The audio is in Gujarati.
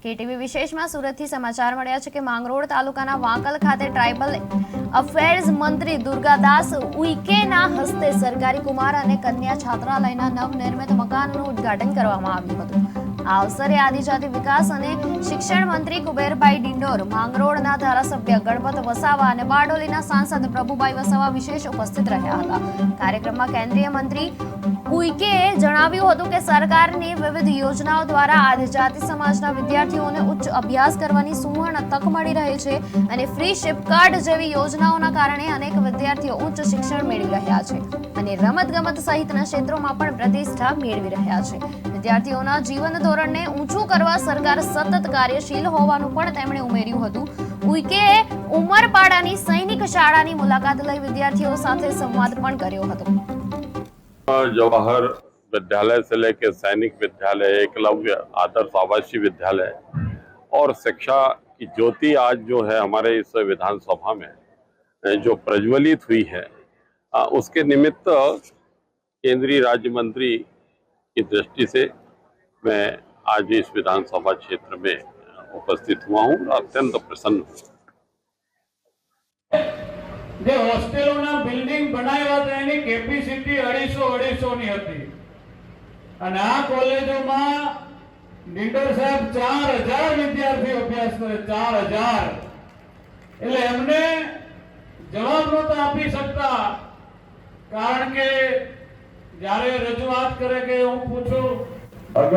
કેટીવી વિશેષમાં સુરતથી સમાચાર મળ્યા છે કે માંગરોળ તાલુકાના વાંકલ ખાતે ટ્રાઇબલ અફેર્સ મંત્રી દુર્ગાદાસ ઉઈકેના હસ્તે સરકારી કુમાર અને કન્યા છાત્રાલયના નવનિર્મિત મકાનનું ઉદ્ઘાટન કરવામાં આવ્યું હતું। આ અવસરે આદિજાતિ વિકાસ અને શિક્ષણ મંત્રી કુબેરભાઈ ડિંડોર, માંગરોળના ધારાસભ્ય ગણપત વસાવા અને બારડોલીના સાંસદ પ્રભુભાઈ વસાવા વિશેષ ઉપસ્થિત રહ્યા હતા। કાર્યક્રમમાં કેન્દ્રીય મંત્રી ઉઈકેએ જણાવ્યું હતું કે સરકારની વિવિધ યોજનાઓ દ્વારા આદિજાતિ સમાજના વિદ્યાર્થીઓને ઉચ્ચ અભ્યાસ કરવાની સુવર્ણ તક મળી રહે છે અને ફ્રી શિપ કાર્ડ જેવી યોજનાઓના કારણે અનેક વિદ્યાર્થીઓ ઉચ્ચ શિક્ષણ મેળવી રહ્યા છે અને રમતગમત સહિતના ક્ષેત્રોમાં પણ પ્રતિષ્ઠા મેળવી રહ્યા છે। વિદ્યાર્થીઓના જીવન ધોરણને ઊંચું કરવા સરકાર સતત કાર્યશીલ હોવાનું પણ તેમણે ઉમેર્યું હતું। ઉઈકેએ ઉમરપાડાની સૈનિક શાળાની મુલાકાત લઈ વિદ્યાર્થીઓ સાથે સંવાદ પણ કર્યો હતો। जवाहर विद्यालय से लेकर सैनिक विद्यालय, एकलव्य आदर्श आवासीय विद्यालय और शिक्षा की ज्योति आज जो है हमारे इस विधानसभा में जो प्रज्वलित हुई है, उसके निमित्त केंद्रीय राज्य मंत्री की दृष्टि से मैं आज इस विधानसभा क्षेत्र में उपस्थित हुआ हूँ और अत्यंत प्रसन्न हूँ। જે હોસ્ટેલોના બિલ્ડિંગ બનાવ્યા હતા એની કેપેસિટી 250 ની હતી અને આ કોલેજોમાં ડિંડોર સાહેબ 4000 વિદ્યાર્થીઓ અભ્યાસ કરે। 4000 એટલે એમને જવાબ નહોતા આપી શકતા, કારણ કે જ્યારે રજૂઆત કરે કે હું પૂછું